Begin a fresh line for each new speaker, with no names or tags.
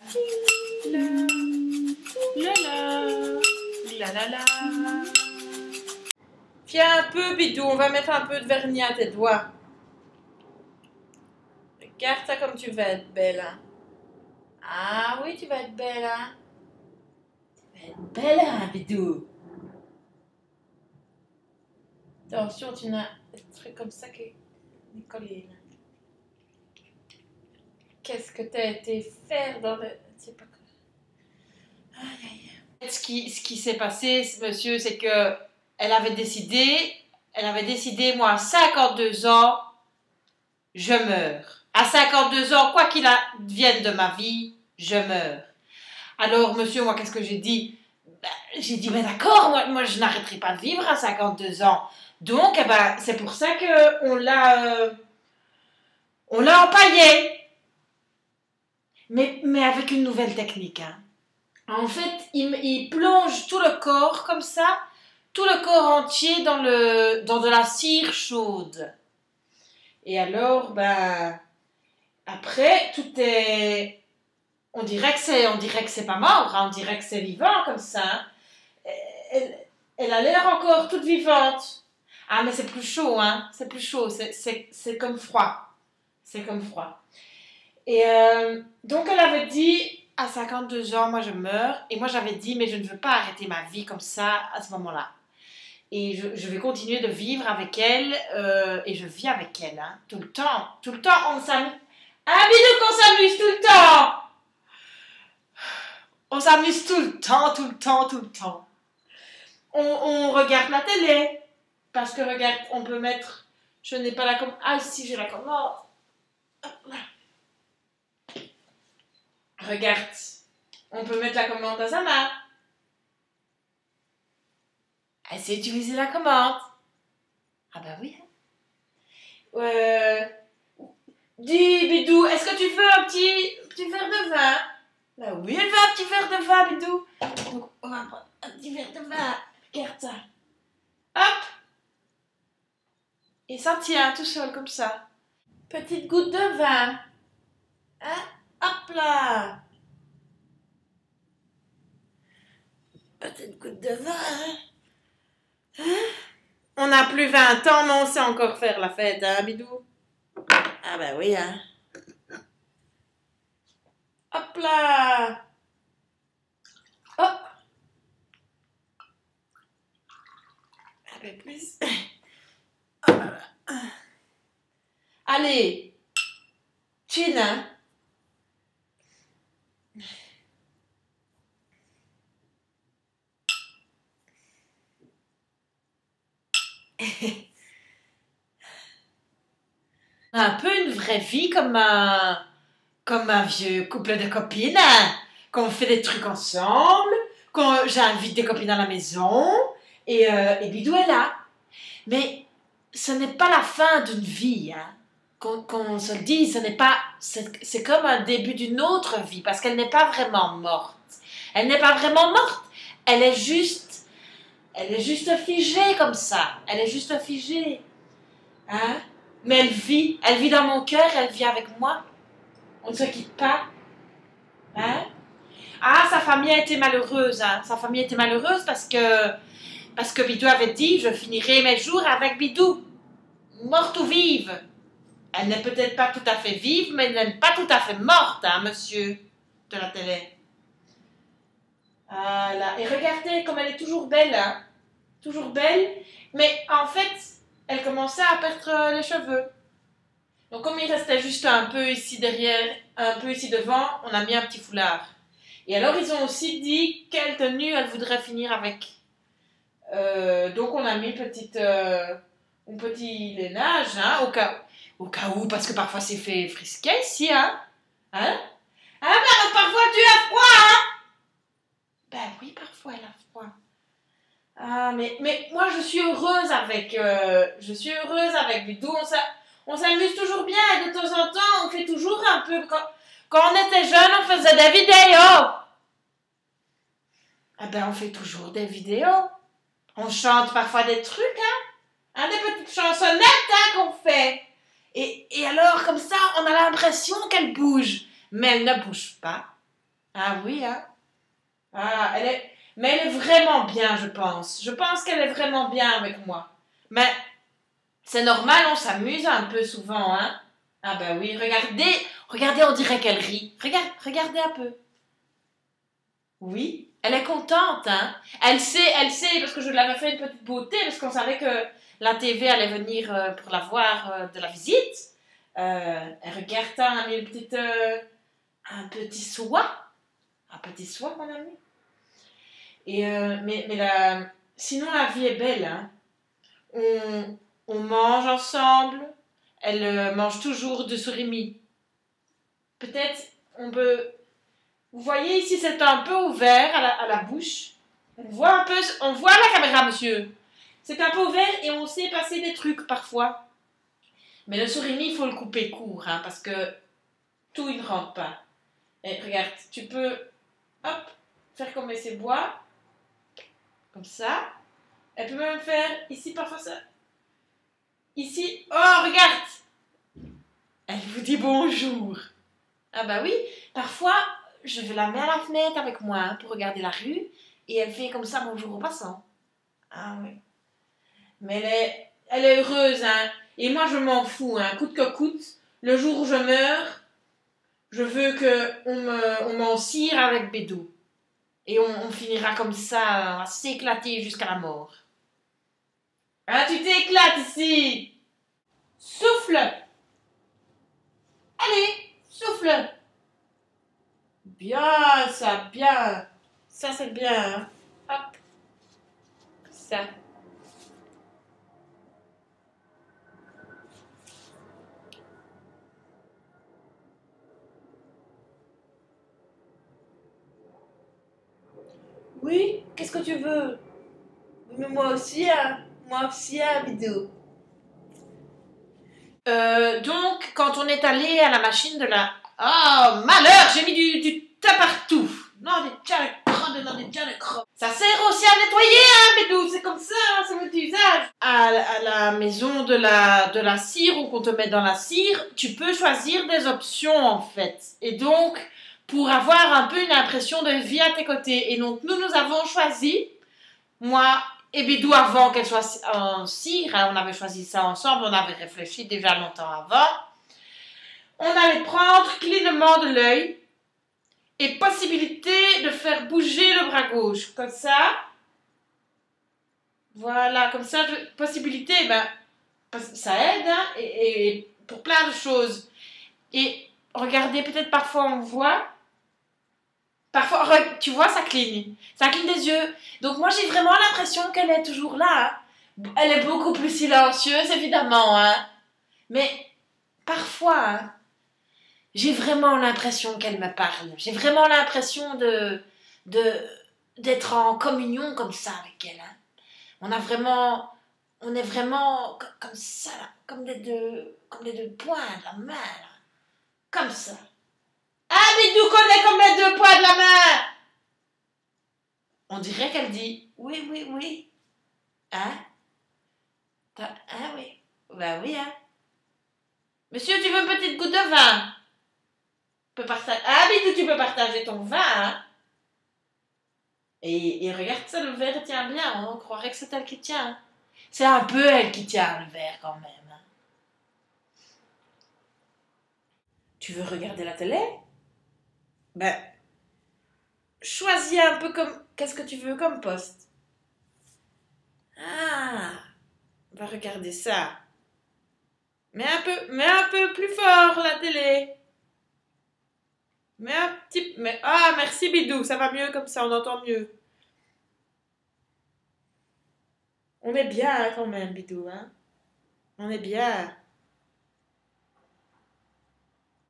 La la la la. Viens un peu, Bidou, on va mettre un peu de vernis à tes doigts. Regarde ça comme tu vas être belle. Hein. Ah oui, tu vas être belle. Hein. Tu vas être belle, hein, Bidou. Attention, tu n'as des trucs comme ça qui est collé. Qu'est-ce que tu as été faire dans le... Je sais pas quoi. Aïe, aïe. Ce qui s'est passé, monsieur, c'est que elle avait décidé, moi, à 52 ans, je meurs. À 52 ans, quoi qu'il advienne de ma vie, je meurs. Alors, monsieur, moi, qu'est-ce que j'ai dit? J'ai dit, mais d'accord, moi, je n'arrêterai pas de vivre à 52 ans. Donc, eh ben, c'est pour ça qu'on l'a empaillé. Mais avec une nouvelle technique, hein. En fait, il plonge tout le corps comme ça, tout le corps entier dans de la cire chaude. Et alors, ben, après, tout est... On dirait que c'est pas mort, hein, on dirait que c'est vivant comme ça. Hein. Elle a l'air encore toute vivante. Ah, mais c'est plus chaud, hein, c'est plus chaud, c'est comme froid. C'est comme froid. Et donc, elle avait dit... À 52 ans, moi je meurs. Et moi j'avais dit, mais je ne veux pas arrêter ma vie comme ça à ce moment-là. Et je vais continuer de vivre avec elle. Et je vis avec elle, hein, tout le temps. Tout le temps, on s'amuse. Ah, Bidou, qu'on s'amuse tout le temps. On s'amuse tout le temps, tout le temps, tout le temps. On regarde la télé. Parce que regarde, on peut mettre... Je n'ai pas la commande. Ah, si, j'ai la commande. Regarde. On peut mettre la commande à sa main. Elle sait utiliser la commande. Ah bah oui. Dis, Bidou, est-ce que tu veux un petit verre de vin? Bah oui, elle veut un petit verre de vin, Bidou. Donc, on va prendre un petit verre de vin. Regarde ça. Hop. Et ça tient tout seul comme ça. Petite goutte de vin. Hein? Hop là. Petite goutte de vin. Hein? On n'a plus 20 ans, mais on sait encore faire la fête, hein, Bidou? Ah ben oui, hein. Hop là. Hop. Un peu plus. Allez. Chin, hein. Un peu une vraie vie comme un vieux couple de copines, hein, qu'on fait des trucs ensemble, quand j'invite des copines à la maison, et Bidou est là. Mais ce n'est pas la fin d'une vie, hein. Qu'on se le dise, c'est comme un début d'une autre vie, parce qu'elle n'est pas vraiment morte. Elle n'est pas vraiment morte, elle est juste figée comme ça. Elle est juste figée. Hein? Mais elle vit dans mon cœur, elle vit avec moi. On ne se quitte pas. Hein? Ah, sa famille a été malheureuse. Hein? Sa famille a été malheureuse parce que Bidou avait dit, je finirai mes jours avec Bidou. Morte ou vive. Elle n'est peut-être pas tout à fait vive, mais elle n'est pas tout à fait morte, hein, monsieur de la télé. Voilà. Et regardez comme elle est toujours belle, hein. Toujours belle. Mais en fait, elle commençait à perdre les cheveux. Donc comme il restait juste un peu ici derrière, un peu ici devant, on a mis un petit foulard. Et alors ils ont aussi dit quelle tenue elle voudrait finir avec. Donc on a mis un petit lainage, hein, au cas où, parce que parfois c'est fait frisquet ici, hein. Hein? Ah ben parfois tu as froid, hein? Ben oui, parfois elle a froid. Ah mais moi je suis heureuse avec Bidou, on s'amuse toujours bien et de temps en temps on fait toujours un peu, quand on était jeune on faisait des vidéos. Ah ben on fait toujours des vidéos. On chante parfois des trucs, hein, des petites chansonnettes, hein, qu'on fait. Et alors comme ça on a l'impression qu'elle bouge, mais elle ne bouge pas. Ah oui, hein. Ah, mais elle est vraiment bien, je pense. Je pense qu'elle est vraiment bien avec moi. Mais c'est normal, on s'amuse un peu souvent, hein. Ah bah oui, regardez, on dirait qu'elle rit. Regardez un peu. Oui, elle est contente, hein. Elle sait, parce que je l'avais fait une petite beauté, parce qu'on savait que la TV allait venir pour la voir de la visite. Elle regarde hein, un petit soie. Un petit soie, mon ami. Sinon, la vie est belle, hein. On mange ensemble. Elle mange toujours de surimi. Peut-être on peut. Vous voyez ici, c'est un peu ouvert à la bouche. On voit la caméra, monsieur. C'est un peu ouvert et on sait passer des trucs parfois. Mais le surimi, il faut le couper court, hein, parce que tout, il ne rentre pas. Et regarde, tu peux, hop, faire comme ses bois, comme ça. Elle peut même faire ici, parfois ça. Ici, oh, regarde! Elle vous dit bonjour. Ah bah oui, parfois, je vais la mettre à la fenêtre avec moi hein, pour regarder la rue et elle fait comme ça bonjour aux passants. Ah oui. Mais elle est heureuse, hein. Et moi, je m'en fous, hein. Coûte que coûte. Le jour où je meurs, je veux on m'en cire avec Bédou. Et on finira comme ça, à s'éclater jusqu'à la mort. Ah, tu t'éclates ici! Souffle! Allez, souffle! Bien, ça, bien. Ça, c'est bien. Hein. Hop, ça. Oui, qu'est-ce que tu veux? Mais moi aussi, hein, Bidou. Donc, quand on est allé à la machine de la... Oh, malheur, j'ai mis du tas partout. Non, des tas de crottes, non, des tas de crottes. Ça sert aussi à nettoyer, hein, Bidou, c'est comme ça, hein, c'est votre usage. À la maison de la cire, ou qu'on te met dans la cire, tu peux choisir des options, en fait. Et donc, pour avoir un peu une impression de vie à tes côtés. Et donc, nous avons choisi, moi et Bidou, avant qu'elle soit en cire, hein, on avait choisi ça ensemble, on avait réfléchi déjà longtemps avant. On allait prendre clignement de l'œil et possibilité de faire bouger le bras gauche. Comme ça. Voilà, comme ça, possibilité, ben, ça aide, hein, et pour plein de choses. Et regardez, peut-être parfois on voit. Parfois, tu vois, ça cligne. Ça cligne des yeux. Donc moi, j'ai vraiment l'impression qu'elle est toujours là. Hein. Elle est beaucoup plus silencieuse, évidemment. Hein. Mais parfois, hein, j'ai vraiment l'impression qu'elle me parle. J'ai vraiment l'impression d'être en communion comme ça avec elle. Hein. On est vraiment comme ça, là, comme les deux poings de la main. Là. Comme ça. Ah, mais nous connaît comme les deux poings de la main. On dirait qu'elle dit oui, oui, oui. Hein? Ah oui. Ben oui, hein. Monsieur, tu veux une petite goutte de vin? Ah, mais tu peux partager ton vin, hein? Et regarde ça, le verre tient bien. Hein. On croirait que c'est elle qui tient. C'est un peu elle qui tient le verre quand même. Hein. Tu veux regarder la télé? Ben, choisis un peu comme... Qu'est-ce que tu veux comme poste? Ah, on va regarder ça. Mets un peu plus fort la télé. Ah, merci Bidou, ça va mieux comme ça, on entend mieux. On est bien hein, quand même, Bidou, hein. On est bien.